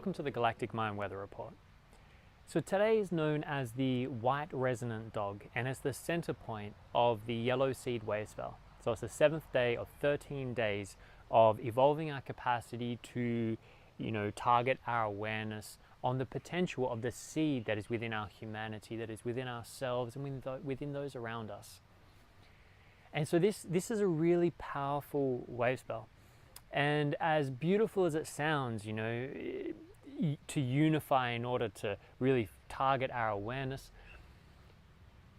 Welcome to the Galactic Mind Weather Report. So today is known as the White Resonant Dog, and it's the center point of the Yellow Seed Wavespell. So it's the 7th day of 13 days of evolving our capacity to, target our awareness on the potential of the seed that is within our humanity, that is within ourselves and within those around us. And so this is a really powerful wavespell. And as beautiful as it sounds, to unify in order to really target our awareness,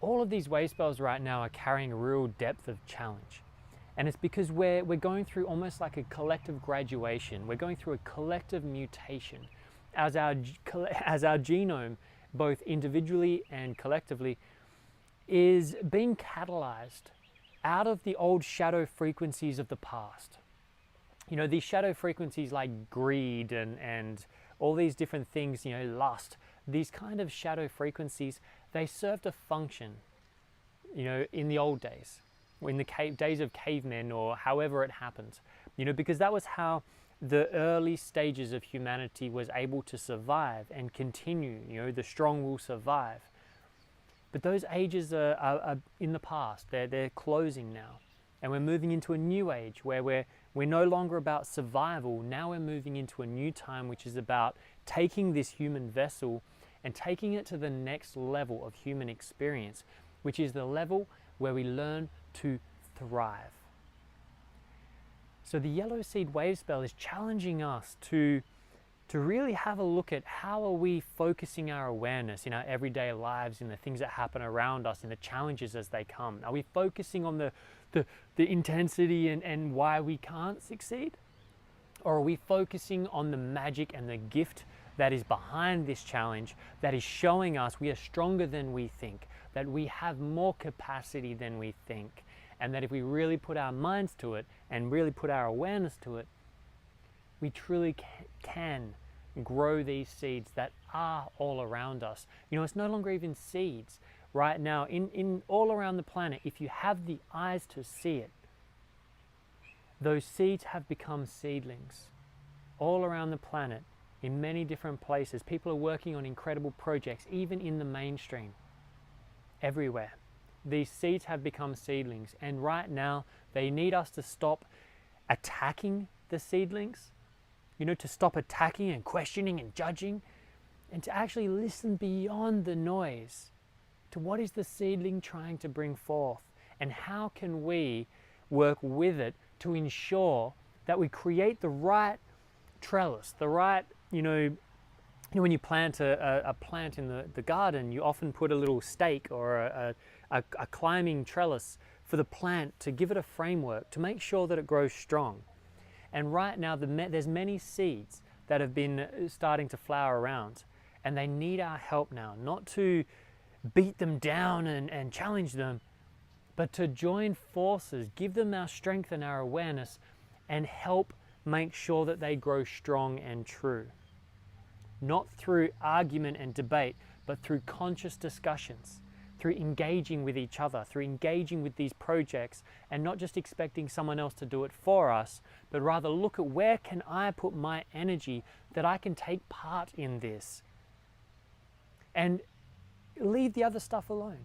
all of these wavespells right now are carrying a real depth of challenge. And it's because we're going through almost like a collective graduation. We're going through a collective mutation as our genome, both individually and collectively, is being catalyzed out of the old shadow frequencies of the past. These shadow frequencies like greed and all these different things, lust, these kind of shadow frequencies, they served a function, in the old days, in the days of cavemen or however it happened, because that was how the early stages of humanity was able to survive and continue, the strong will survive. But those ages are in the past, they're closing now. And we're moving into a new age where we're no longer about survival. Now we're moving into a new time, which is about taking this human vessel and taking it to the next level of human experience, which is the level where we learn to thrive. So the Yellow Seed Wavespell is challenging us to really have a look at how are we focusing our awareness in our everyday lives, in the things that happen around us, in the challenges as they come. Are we focusing on the intensity and why we can't succeed? Or are we focusing on the magic and the gift that is behind this challenge, that is showing us we are stronger than we think, that we have more capacity than we think, and that if we really put our minds to it and really put our awareness to it, we truly can grow these seeds that are all around us. It's no longer even seeds. Right now, in all around the planet, if you have the eyes to see it, those seeds have become seedlings. All around the planet, in many different places, people are working on incredible projects, even in the mainstream, everywhere. These seeds have become seedlings, and right now, they need us to stop attacking the seedlings, to stop attacking and questioning and judging, and to actually listen beyond the noise to what is the seedling trying to bring forth, and how can we work with it to ensure that we create the right trellis, the right, when you plant a plant in the garden, you often put a little stake or a climbing trellis for the plant to give it a framework to make sure that it grows strong. And right now, there's many seeds that have been starting to flower around, and they need our help now, not to beat them down and challenge them, but to join forces, give them our strength and our awareness, and help make sure that they grow strong and true. Not through argument and debate, but through conscious discussions, through engaging with each other, through engaging with these projects, and not just expecting someone else to do it for us, but rather look at where can I put my energy that I can take part in this, and leave the other stuff alone.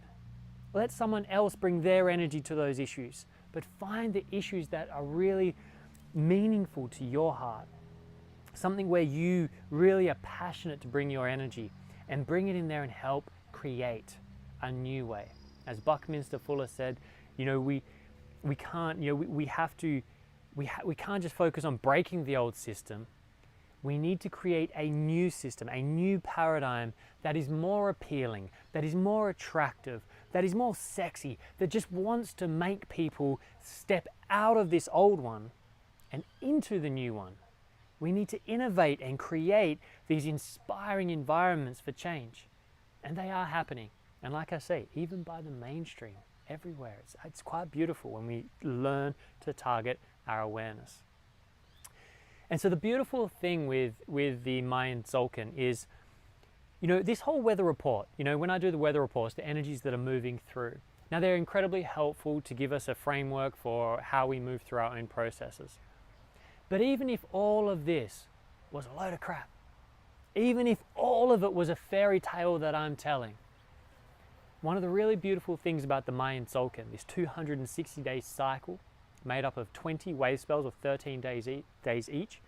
Let someone else bring their energy to those issues, but find the issues that are really meaningful to your heart, something where you really are passionate to bring your energy, and bring it in there and help create a new way. As Buckminster Fuller said, we can't, we can't just focus on breaking the old system. We need to create a new system, a new paradigm that is more appealing, that is more attractive, that is more sexy, that just wants to make people step out of this old one and into the new one. We need to innovate and create these inspiring environments for change. And they are happening. And like I say, even by the mainstream, everywhere. It's quite beautiful when we learn to target our awareness. And so the beautiful thing with the Mayan Tzolk'in is, this whole weather report, when I do the weather reports, the energies that are moving through. Now, they're incredibly helpful to give us a framework for how we move through our own processes. But even if all of this was a load of crap, even if all of it was a fairy tale that I'm telling. One of the really beautiful things about the Mayan Tzolk'in, this 260-day cycle made up of 20 wave spells of 13 days each,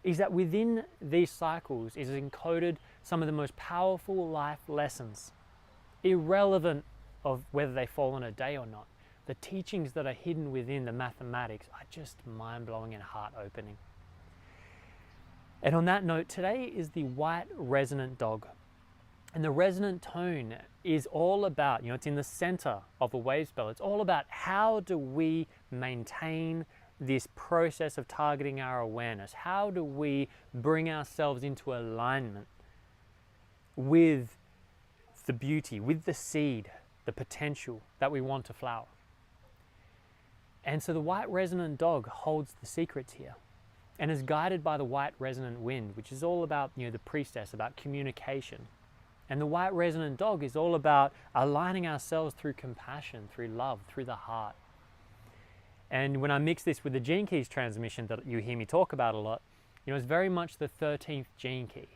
is that within these cycles is encoded some of the most powerful life lessons, irrelevant of whether they fall on a day or not. The teachings that are hidden within the mathematics are just mind-blowing and heart-opening. And on that note, today is the white resonant dog. And the resonant tone is all about, it's in the center of a wave spell. It's all about how do we maintain this process of targeting our awareness? How do we bring ourselves into alignment with the beauty, with the seed, the potential that we want to flower? And so the white resonant dog holds the secrets here and is guided by the white resonant wind, which is all about, the priestess, about communication. And the white resonant dog is all about aligning ourselves through compassion, through love, through the heart. And when I mix this with the gene keys transmission that you hear me talk about a lot, it's very much the 13th gene key,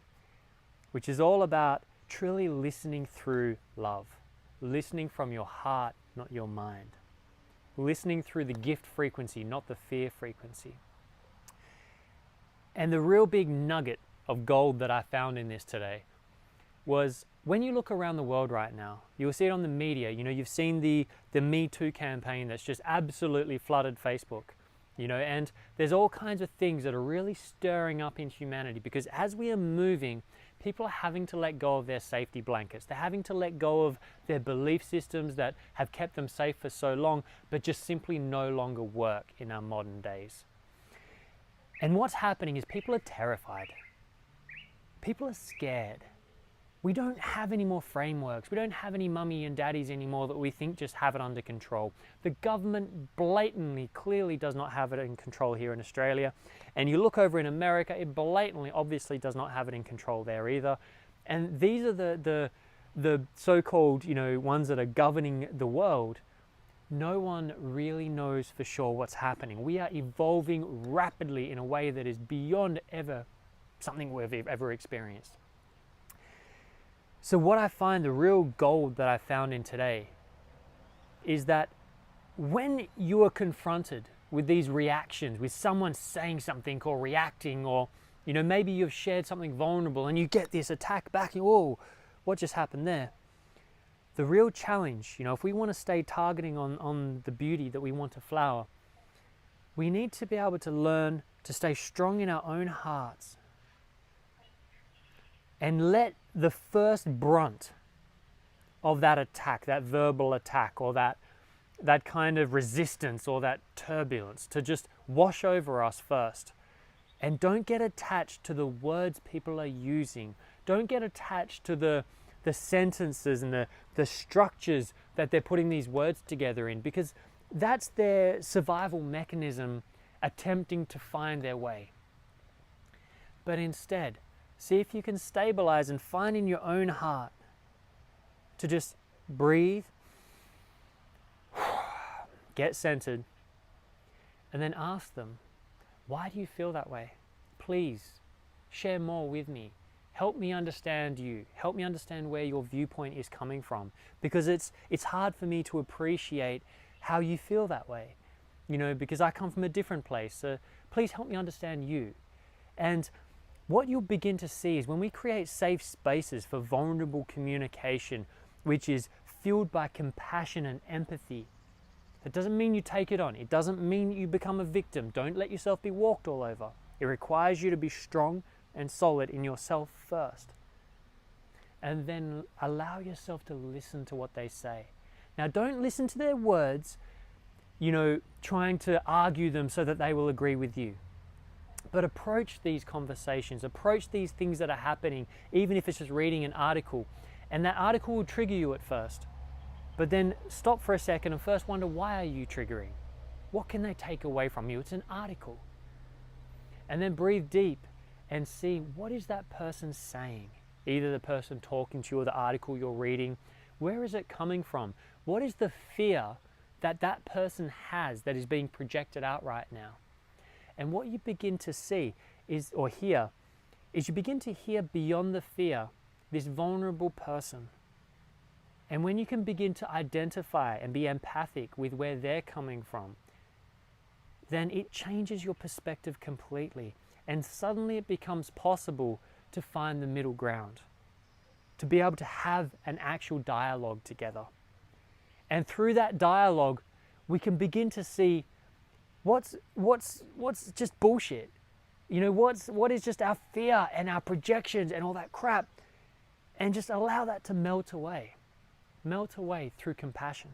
which is all about truly listening through love, listening from your heart, not your mind, listening through the gift frequency, not the fear frequency. And the real big nugget of gold that I found in this today was when you look around the world right now, you'll see it on the media. You've seen the Me Too campaign that's just absolutely flooded Facebook, and there's all kinds of things that are really stirring up in humanity, because as we are moving, people are having to let go of their safety blankets. They're having to let go of their belief systems that have kept them safe for so long, but just simply no longer work in our modern days. And what's happening is people are terrified. People are scared. We don't have any more frameworks. We don't have any mummy and daddies anymore that we think just have it under control. The government blatantly, clearly does not have it in control here in Australia. And you look over in America, it blatantly, obviously does not have it in control there either. And these are the so-called, ones that are governing the world. No one really knows for sure what's happening. We are evolving rapidly in a way that is beyond ever something we've ever experienced. So what I find, the real gold that I found in today, is that when you are confronted with these reactions, with someone saying something or reacting, or maybe you've shared something vulnerable and you get this attack back, whoa, what just happened there? The real challenge, if we want to stay targeting on the beauty that we want to flower, we need to be able to learn to stay strong in our own hearts and let the first brunt of that attack, that verbal attack, or that kind of resistance or that turbulence to just wash over us first. And don't get attached to the words people are using. Don't get attached to the sentences and the structures that they're putting these words together in, because that's their survival mechanism attempting to find their way. But instead, see if you can stabilize and find in your own heart to just breathe, get centered, and then ask them, why do you feel that way? Please share more with me. Help me understand you. Help me understand where your viewpoint is coming from, because it's hard for me to appreciate how you feel that way, because I come from a different place. So please help me understand you. And what you'll begin to see is when we create safe spaces for vulnerable communication, which is fueled by compassion and empathy, that doesn't mean you take it on. It doesn't mean you become a victim. Don't let yourself be walked all over. It requires you to be strong and solid in yourself first. And then allow yourself to listen to what they say. Now, don't listen to their words, trying to argue them so that they will agree with you. But approach these conversations, approach these things that are happening, even if it's just reading an article. And that article will trigger you at first. But then stop for a second and first wonder, why are you triggering? What can they take away from you? It's an article. And then breathe deep and see, what is that person saying? Either the person talking to you or the article you're reading. Where is it coming from? What is the fear that that person has that is being projected out right now? And what you begin to see is, or hear, is you begin to hear beyond the fear this vulnerable person. And when you can begin to identify and be empathic with where they're coming from, then it changes your perspective completely. And suddenly it becomes possible to find the middle ground, to be able to have an actual dialogue together. And through that dialogue, we can begin to see what's just bullshit. You know, what is just our fear and our projections and all that crap, and just allow that to melt away through compassion.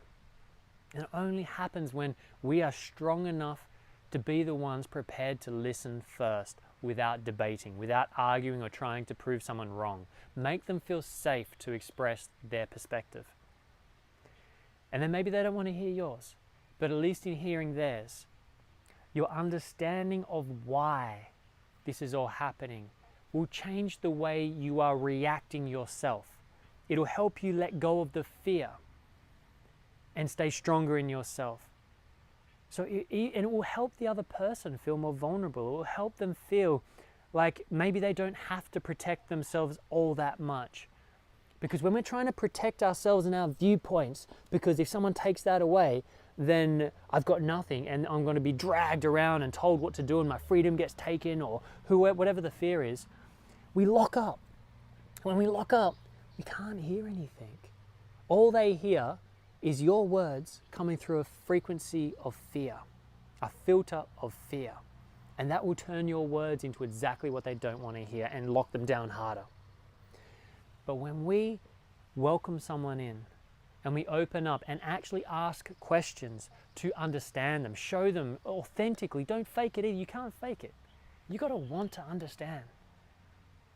And it only happens when we are strong enough to be the ones prepared to listen first, without debating, without arguing or trying to prove someone wrong. Make them feel safe to express their perspective. And then maybe they don't want to hear yours, but at least in hearing theirs, your understanding of why this is all happening will change the way you are reacting yourself. It'll help you let go of the fear and stay stronger in yourself. And it will help the other person feel more vulnerable. It will help them feel like maybe they don't have to protect themselves all that much. Because when we're trying to protect ourselves and our viewpoints, because if someone takes that away, then I've got nothing and I'm going to be dragged around and told what to do and my freedom gets taken, or whatever the fear is, we lock up. When we lock up, we can't hear anything. All they hear is your words coming through a frequency of fear, a filter of fear. And that will turn your words into exactly what they don't want to hear and lock them down harder. But when we welcome someone in and we open up and actually ask questions to understand them, show them authentically, don't fake it either. You can't fake it. You got to want to understand.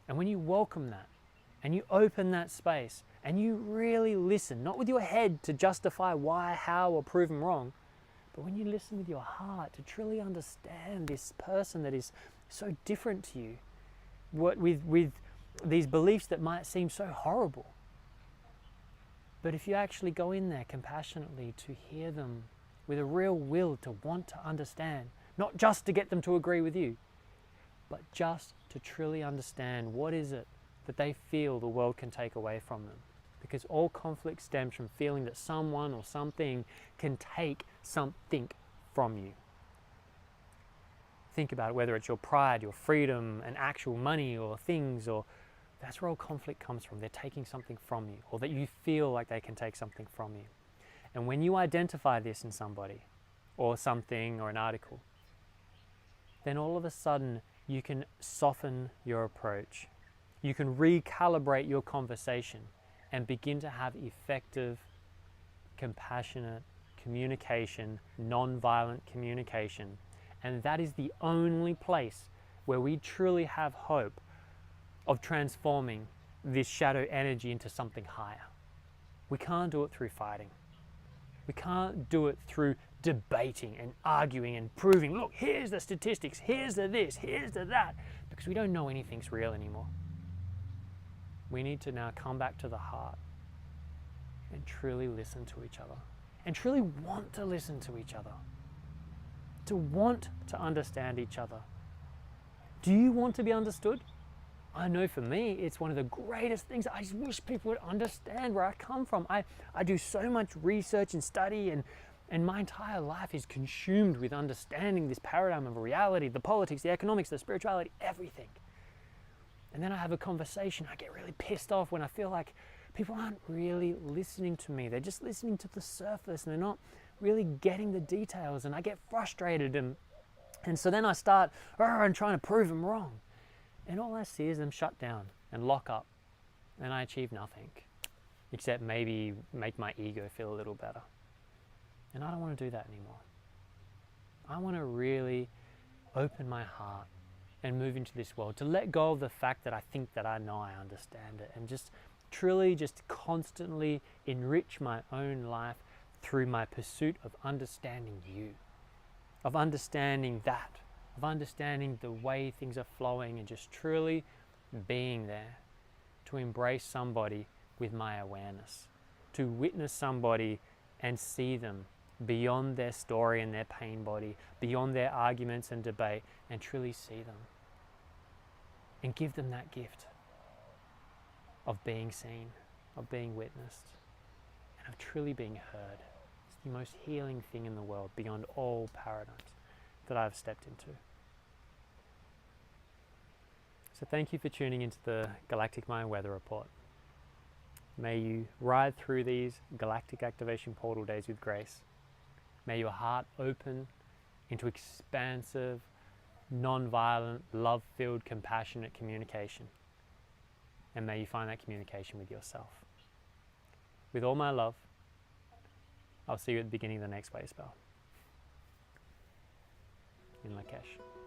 And when you welcome that and you open that space and you really listen, not with your head to justify why, how, or prove them wrong, but when you listen with your heart to truly understand this person that is so different to you, with these beliefs that might seem so horrible. But if you actually go in there compassionately to hear them with a real will to want to understand, not just to get them to agree with you, but just to truly understand what is it that they feel the world can take away from them. Because all conflict stems from feeling that someone or something can take something from you. Think about it, whether it's your pride, your freedom, and actual money or things, or that's where all conflict comes from. They're taking something from you, or that you feel like they can take something from you. And when you identify this in somebody, or something, or an article, then all of a sudden you can soften your approach. You can recalibrate your conversation and begin to have effective, compassionate communication, non-violent communication. And that is the only place where we truly have hope of transforming this shadow energy into something higher. We can't do it through fighting. We can't do it through debating and arguing and proving, look, here's the statistics, here's the this, here's the that, because we don't know anything's real anymore. We need to now come back to the heart and truly listen to each other, and truly want to listen to each other, to want to understand each other. Do you want to be understood? I know for me, it's one of the greatest things. I just wish people would understand where I come from. I do so much research and study, and my entire life is consumed with understanding this paradigm of reality, the politics, the economics, the spirituality, everything. And then I have a conversation. I get really pissed off when I feel like people aren't really listening to me. They're just listening to the surface and they're not really getting the details. And I get frustrated. And so then I start and trying to prove them wrong. And all I see is them shut down and lock up. And I achieve nothing, except maybe make my ego feel a little better. And I don't want to do that anymore. I want to really open my heart and move into this world, to let go of the fact that I think that I know I understand it, and just truly just constantly enrich my own life through my pursuit of understanding you, of understanding that, of understanding the way things are flowing, and just truly being there to embrace somebody with my awareness, to witness somebody and see them beyond their story and their pain body, beyond their arguments and debate, and truly see them. and give them that gift of being seen, of being witnessed, and of truly being heard. It's the most healing thing in the world beyond all paradigms that I've stepped into. So thank you for tuning into the Galactic Mind Weather Report. May you ride through these galactic activation portal days with grace. May your heart open into expansive, non-violent, love-filled, compassionate communication. And may you find that communication with yourself. With all my love, I'll see you at the beginning of the next wave spell. In Lakesh.